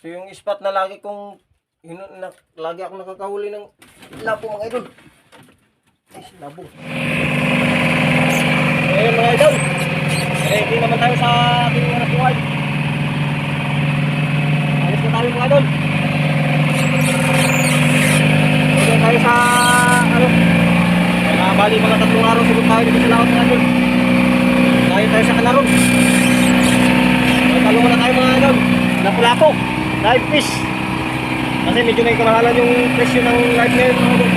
Ito yung spot na lagi kong lagi ako nakakahuli ng lapo mga idol. Ay, labo. Ayan mga idol. Ready naman tayo sa ating mga buhay. Alis na tayo mga idol. Ready tayo sa bali mga 3 araw siguro tayo dito sa laot mga idol. Tayo sa Kanarong. Talong na tayo mga idol. Lapo-lapo. Live fish. Kasi medyo may kamahalan yung presyo ng live ngayon mga idol.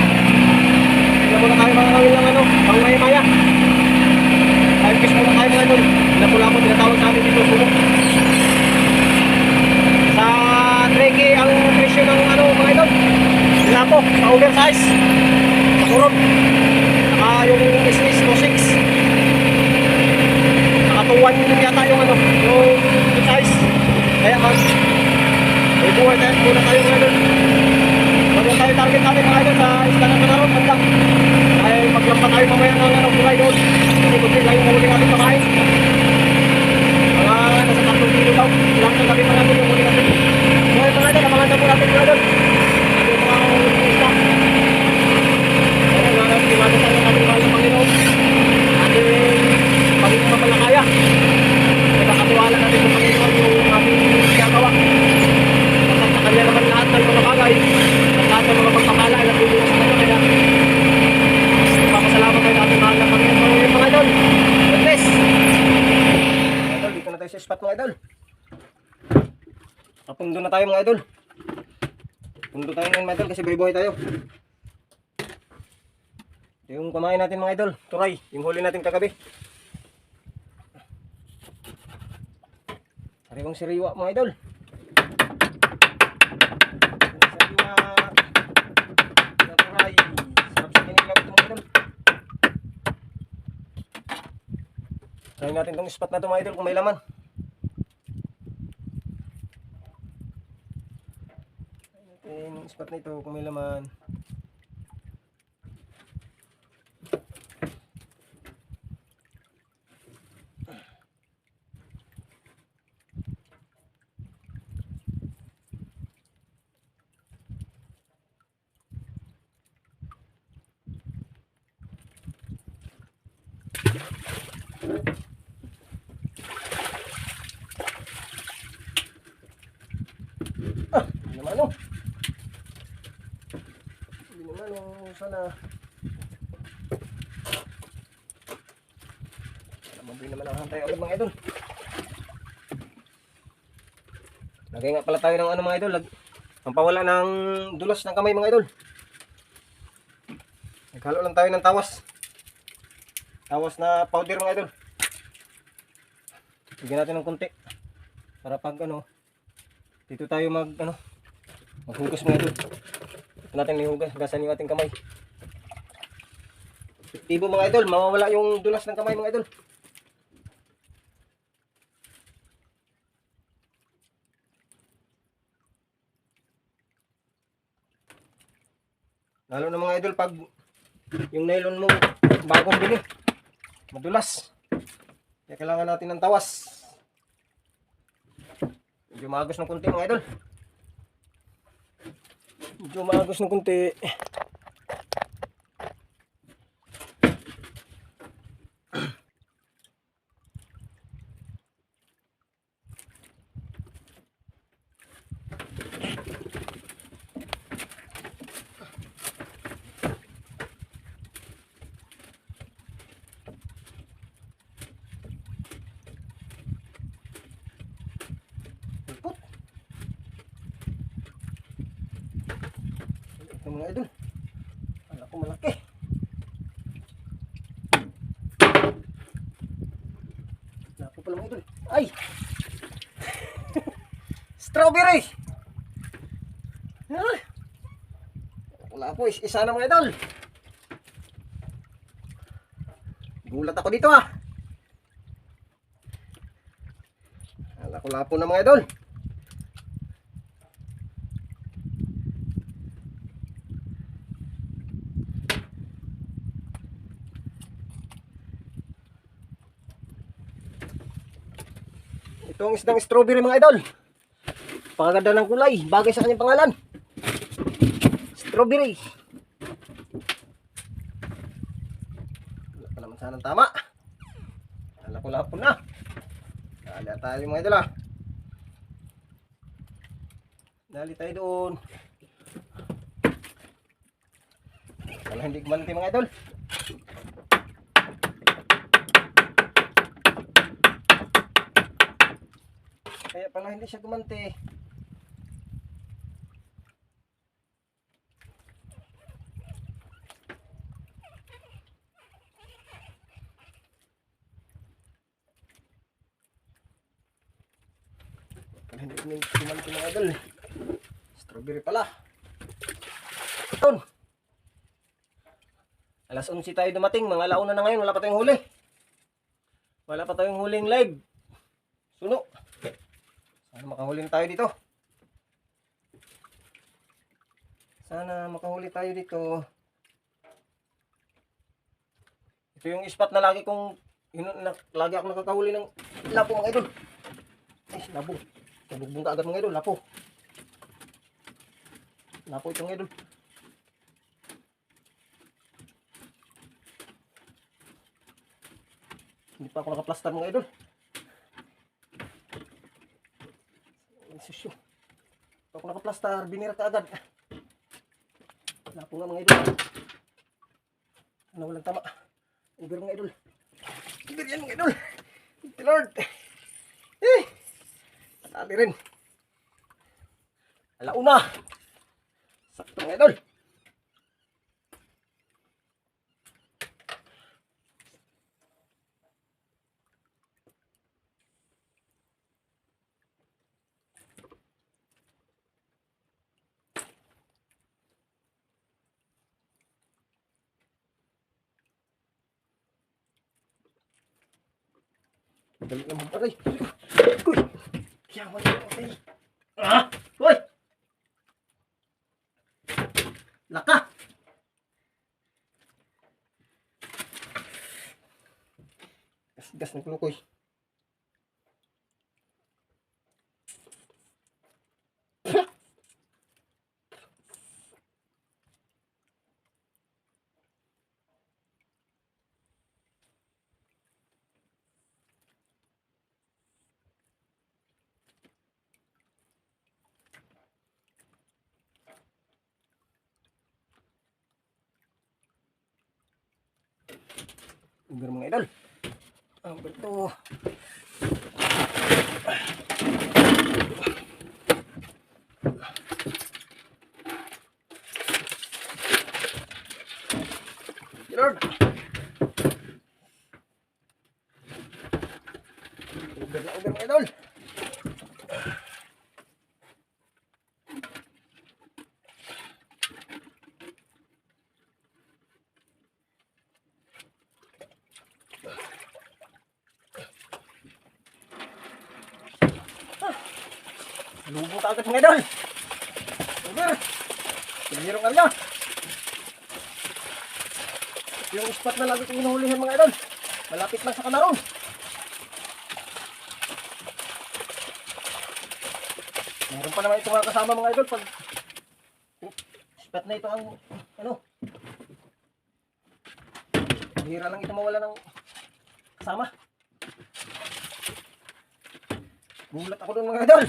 Tignan muna tayo mga kawin lang pang maya-maya. Live fish muna tayo mga idol. Lapo-lapo tinatawag sa amin dito sumo. Sa 3K ang presyo ng mga idol. Lapo, sa oversize. Sa kurot. Saka yung SS 26. Nakatuwan yata yung yung size. Kaya may buhay tayo muna tayo mga idol. Bago tayo target natin mga idol sa isla ng Kanarong banda. Ay maglampa tayo mamaya ng buhay doon. Kasi kung sila yung huli natin pakain. Mga nasa 3 kilo daw. Ilang na gabi pa natin yung huli natin. Buhay mga idol, namangan po natin mga idol. Yung mga huli ng isla. Kaya nga natin iwanan tayo ng ating mahal na Panginoon. Ating Panginoon na malakaya. Nakakatiwala natin sa Panginoon yung ating ginagawa. At sa kanya naman lahat ng mga bagay at lahat ng mga pagpapala ay natulungan sa kanya. Kaya ipapasalamat tayo ating mahal na Panginoon yung mga idol. God bless! Idol, dito na tayo sa spot mga idol. Kapundo na tayo mga idol. Pundo tayo ngayon mga idol kasi buhay tayo. Yung kumain natin mga idol, turay, yung huli natin kagabi. Sariwang siriwa mga idol. Sariwa na turay. Sarap sa kinilaw ito mga idol. Try natin itong spot na ito mga idol kung may laman. Try natin yung spot na ito kung may laman. Hindi naman sana mabuhay naman ang hantay agad mga idol. Lagay nga pala tayo ng mga idol, pampawala ng dulas ng kamay mga idol. Naghalo lang tayo ng tawas na powder mga idol. Bigyan natin ng konti para pag dito tayo maghugas mga idol. Dito natin hugasan yung ating kamay. Epektibo mga idol, mawawala yung dulas ng kamay mga idol. Lalo na mga idol pag yung nylon mo bagong bili madulas, kaya kailangan natin ng tawas. Medyo maagos ng kunti mga idol. Medyo maagos ng kunti. Ito mga idol, anak ko malaki. Lako pala mga idol. Ay! Strawberry! Wala po, isa na mga idol. Gulat ako dito Lapo na mga idol. Itong isdang strawberry mga idol. Napakaganda ng kulay. Bagay sa kanyang pangalan. Strawberry. Wala pa naman sanang tama. Kala ko lahapon na. Dali tayo mga idol ah. Dali tayo doon. Kala hindi gumanti mga idol. Kaya pala hindi siya gumanti. Pala hindi gumanti mga idol. Strawberry pala. Doon. Alas 11 tayo dumating. Mga alauna na ngayon. Wala pa tayong huli. Wala pa tayong huling live. Suno. Sana makahuli tayo dito. Sana makahuli tayo dito. Ito yung spot na lagi lagi ako nakakahuli ng lapo mga idol. Ay, lapo. Nabugbong ka agad mga idol. Lapo. Lapo ito mga idol. Hindi pa ako nakaplastar mga idol. Susyo. Pag ako nakaplastar, binira ka agad. Wala po nga mga idol. Ano walang tama. Uber mga idol. Uber yan mga idol. Thank you Lord. Patati rin. Alauna. Sakto mga idol. Dali naman pa rin. Uy! Yaman na ako tayo. Ah! Uy! Laka! Gas-gas ng kulukoy. Uber mga idol. Ang beto. Lord. Uber na uber mga idol. Lubo ka agad mga idol. Uber. Pinirong ka rin. Yung spot na lagi kong hinuhulihan mga idol. Malapit lang sa Kanaron. Meron pa naman ito mga kasama mga idol. Pag spot na ito ang hira lang ito mawala ng kasama. Gulat ako doon mga idol.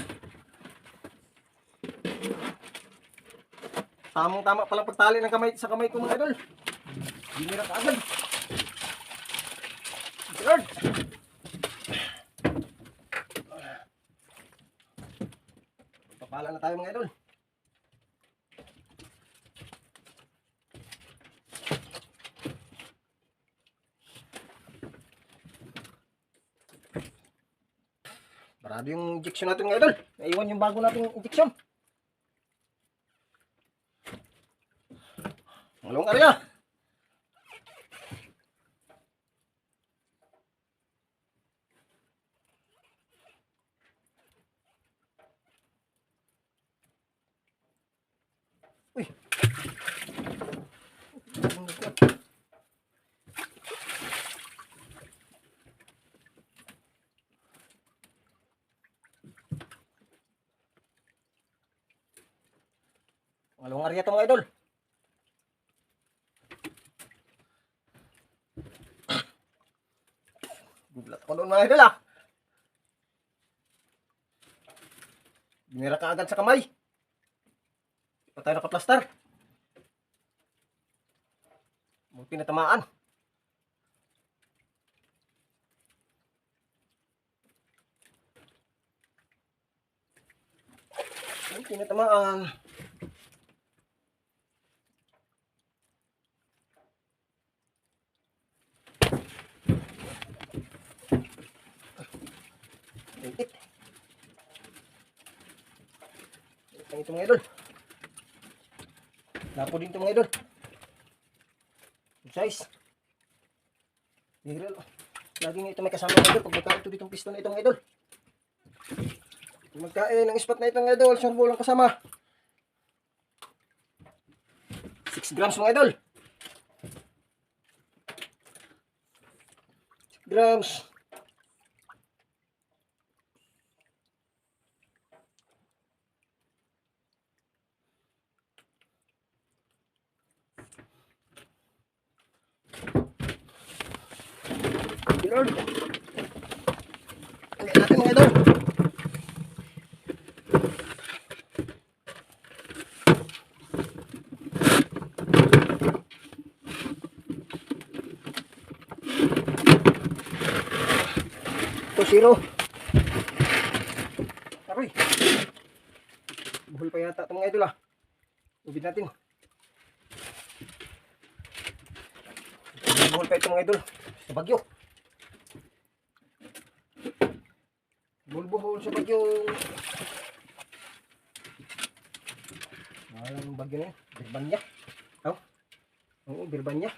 Tamang-tama palang pagtali ng kamay sa kamay ko mga idol. Binira ka agad. Lord. Papala na tayo mga idol. Marado yung injection natin mga idol. Naiwan yung bago nating injection. Malong area. Uy. Pangalawang area ito mga idol. Gulat ako doon mga idol ah. Binira ka agad sa kamay. Hindi pa tayo nakaplastar. Buti natamaan. Buti natamaan. Ipit. Ito mga idol. Lapo din ito mga idol. Good size. Bihira. Lagi nga ito may kasama mga idol. Pag magkain ito ditong piston na ito mga idol. Pag magkain ng spot na ito mga idol, sorbo lang kasama. 6 grams mga idol. 6 grams. Lord. Ano natin mga idol? Ito, 0. Aroy. Buhol pa yata ito mga idol ah. Ubid natin. Buhol pa ito mga idol. Sa bagyo. Buhol sa bagyo. Walang bagyo na yun. Birbanya. Oh. Oo, birbanya.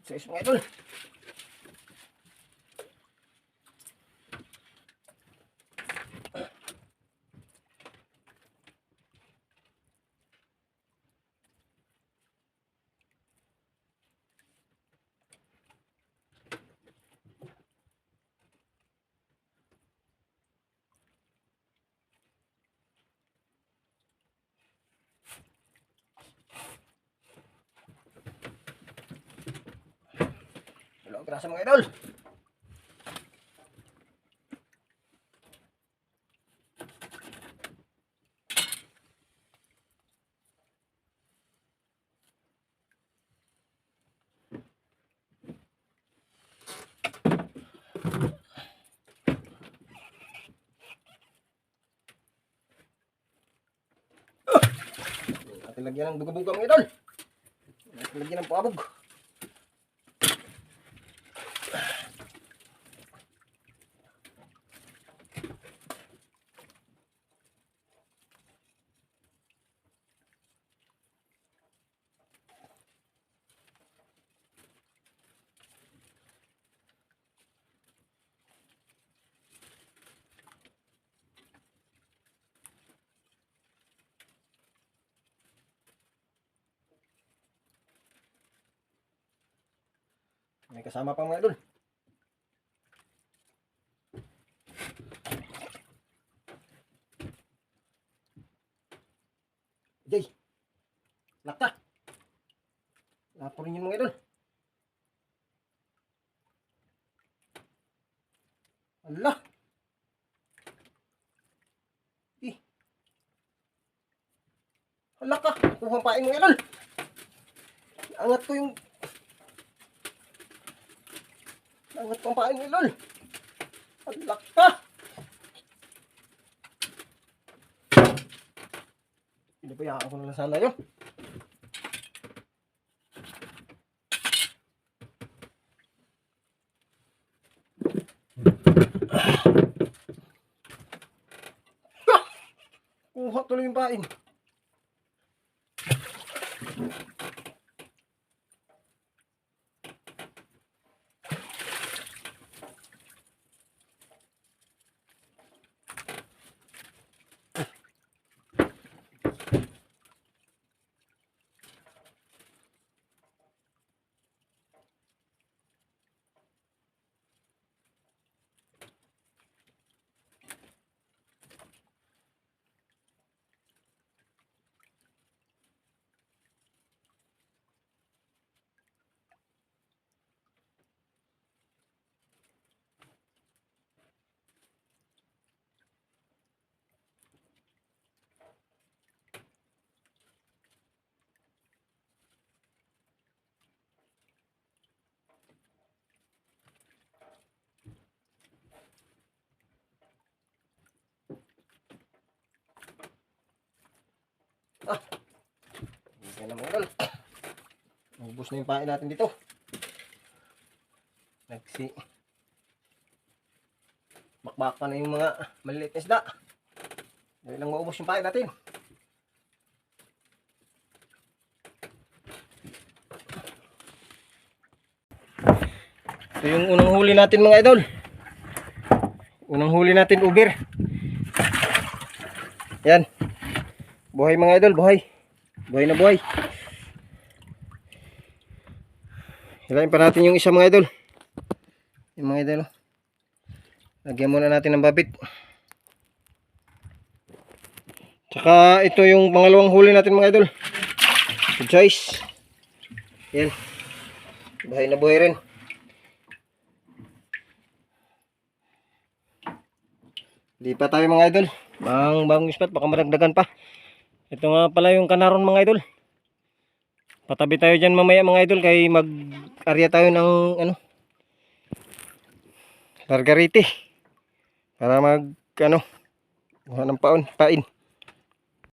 Size mga idol. Dalawang grasa mga idol. Natin lagyan ng buga-buga mga idol. Natin lagyan ng pabog. May kasama pa mga idol. Jay. Lakta. Lapo rin yun mga idol. Allah. Allah ka. Kuha paing mga idol. Angat ko yung angat ko ang paing mga idol. Allah ka. Pinabayaan ko na lang sana yun. Kuha tuloy yung pain. Yan na mga idol. Ubus na yung pain natin dito. Bakbak pa na yung mga maliliit na isda. Dahil lang maubos yung pain natin. Ito yung unang huli natin mga idol. Unang huli natin uber. Yan. Buhay mga idol, buhay. Buhay na buhay. Hilahin pa natin yung isa mga idol. Yung mga idol. Lagyan muna natin ng babit. Tsaka ito yung pangalawang huli natin mga idol. Good size. Yan. Buhay na buhay rin. Di pa tayo mga idol. Bagong spot, baka maragdagan pa. Ito nga pala yung kanaron mga idol. Patabi tayo dyan mamaya mga idol kay mag-arya tayo ng largarite para mag kuha ng pain.